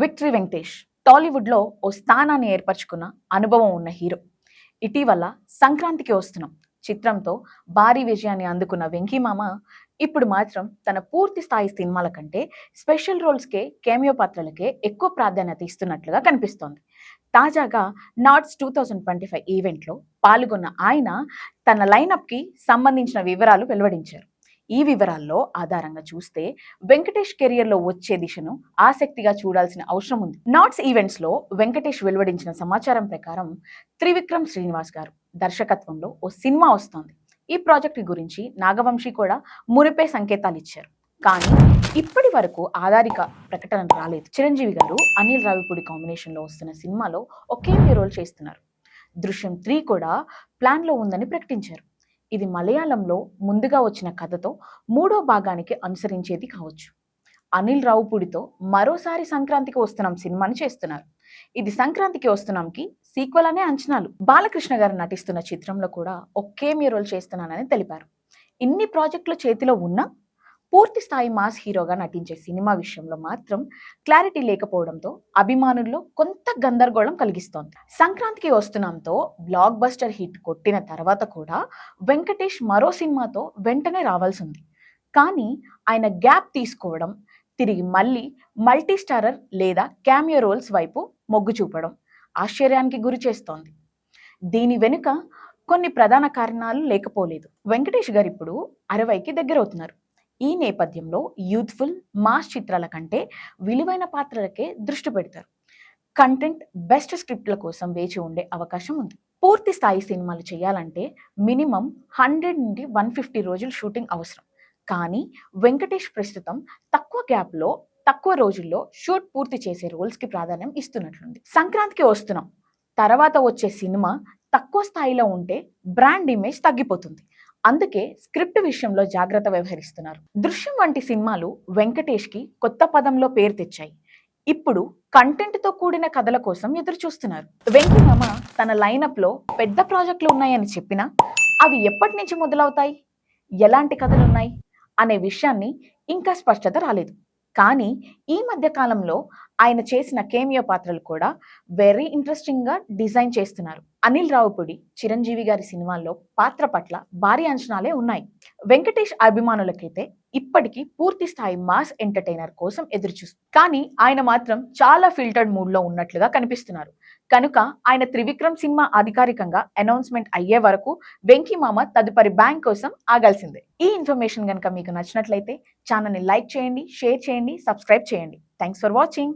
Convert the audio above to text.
Victory Venkatesh టాలీవుడ్లో ఓ స్థానాన్ని ఏర్పరచుకున్న అనుభవం ఉన్న హీరో. ఇటీవల సంక్రాంతికి వస్తున్నాం చిత్రంతో భారీ విజయాన్ని అందుకున్న వెంకీమామ ఇప్పుడు మాత్రం తన పూర్తి స్థాయి సినిమాల కంటే స్పెషల్ రోల్స్కే, కేమియో పాత్రలకే ఎక్కువ ప్రాధాన్యత ఇస్తున్నట్లుగా కనిపిస్తోంది. తాజాగా నాట్స్ 2025 ఈవెంట్లో పాల్గొన్న ఆయన తన లైనప్కి సంబంధించిన వివరాలు వెలువడించారు. ఈ వివరాల్లో ఆధారంగా చూస్తే వెంకటేష్ కెరియర్లో వచ్చే దిశను ఆసక్తిగా చూడాల్సిన అవసరం ఉంది. నాట్స్ ఈవెంట్స్లో వెంకటేష్ వెలువడించిన సమాచారం ప్రకారం త్రివిక్రమ్ శ్రీనివాస్ గారు దర్శకత్వంలో ఓ సినిమా వస్తోంది. ఈ ప్రాజెక్ట్ గురించి నాగవంశీ కూడా మునిపే సంకేతాలు ఇచ్చారు. కానీ ఇప్పటి వరకు ఆధారిక ప్రకటన రాలేదు. చిరంజీవి గారు అనిల్ రావిపూడి కాంబినేషన్లో వస్తున్న సినిమాలో ఒకే రోల్ చేస్తున్నారు. దృశ్యం 3 కూడా ప్లాన్లో ఉందని ప్రకటించారు. ఇది మలయాళంలో ముందుగా వచ్చిన కథతో 3వ భాగానికి అనుసరించేది కావచ్చు. అనిల్ రావుపూడితో మరోసారి సంక్రాంతికి వస్తున్నాం సినిమాని చేస్తున్నారు. ఇది సంక్రాంతికి వస్తున్నాంకి సీక్వెల్ అనే అంచనాలు. బాలకృష్ణ గారు నటిస్తున్న చిత్రంలో కూడా ఒకే రోల్ చేస్తున్నానని తెలిపారు. ఇన్ని ప్రాజెక్టులు చేతిలో ఉన్నా పూర్తి స్థాయి మాస్ హీరోగా నటించే సినిమా విషయంలో మాత్రం క్లారిటీ లేకపోవడంతో అభిమానుల్లో కొంత గందరగోళం కలిగిస్తోంది. సంక్రాంతికి వస్తున్నాంతో బ్లాక్ బస్టర్ హిట్ కొట్టిన తర్వాత కూడా వెంకటేష్ మరో సినిమాతో వెంటనే రావాల్సి ఉంది. కానీ ఆయన గ్యాప్ తీసుకోవడం, తిరిగి మళ్ళీ మల్టీ స్టారర్ లేదా క్యామియో రోల్స్ వైపు మొగ్గు చూపడం ఆశ్చర్యానికి గురి చేస్తోంది. దీని వెనుక కొన్ని ప్రధాన కారణాలు లేకపోలేదు. వెంకటేష్ గారు ఇప్పుడు 60కి దగ్గరవుతున్నారు. ఈ నేపథ్యంలో యూత్ఫుల్ మాస్ చిత్రాల కంటే విలువైన పాత్రలకే దృష్టి పెడతారు. కంటెంట్, బెస్ట్ స్క్రిప్ట్ల కోసం వేచి ఉండే అవకాశం ఉంది. పూర్తి స్థాయి సినిమాలు చేయాలంటే మినిమం 100 నుండి 150 రోజులు షూటింగ్ అవసరం. కానీ వెంకటేష్ ప్రస్తుతం తక్కువ గ్యాప్లో, తక్కువ రోజుల్లో షూట్ పూర్తి చేసే రోల్స్కి ప్రాధాన్యం ఇస్తున్నట్లుంది. సంక్రాంతికి వస్తున్నాం తర్వాత వచ్చే సినిమా తక్కువ స్థాయిలో ఉంటే బ్రాండ్ ఇమేజ్ తగ్గిపోతుంది. అందుకే స్క్రిప్ట్ విషయంలో జాగ్రత్త వ్యవహరిస్తున్నారు. దృశ్యం వంటి సినిమాలు వెంకటేష్కి కొత్త పదంలో పేరు తెచ్చాయి. ఇప్పుడు కంటెంట్తో కూడిన కథల కోసం ఎదురు చూస్తున్నారు. వెంకీమామ తన లైనప్లో పెద్ద ప్రాజెక్టులు ఉన్నాయని చెప్పినా అవి ఎప్పటి నుంచి మొదలవుతాయి, ఎలాంటి కథలున్నాయి అనే విషయాన్ని ఇంకా స్పష్టత రాలేదు. కానీ ఈ మధ్య కాలంలో ఆయన చేసిన కేమియో పాత్రలు కూడా వెరీ ఇంట్రెస్టింగ్గా డిజైన్ చేస్తున్నారు. అనిల్ రావుపూడి, చిరంజీవి గారి సినిమాల్లో పాత్ర పట్ల భారీ అంచనాలే ఉన్నాయి. వెంకటేష్ అభిమానులకైతే ఇప్పటికీ పూర్తి స్థాయి మాస్ ఎంటర్టైనర్ కోసం ఎదురుచూస్తారు. కానీ ఆయన మాత్రం చాలా ఫిల్టర్డ్ మూడ్లో ఉన్నట్లుగా కనిపిస్తున్నారు. కనుక ఆయన త్రివిక్రమ్ సినిమా అధికారికంగా అనౌన్స్మెంట్ అయ్యే వరకు వెంకీమామ తదుపరి బ్యాంక్ కోసం ఆగాల్సిందే. ఈ ఇన్ఫర్మేషన్ కనుక మీకు నచ్చినట్లయితే ఛానల్ని లైక్ చేయండి, షేర్ చేయండి, సబ్స్క్రైబ్ చేయండి. Thanks for watching.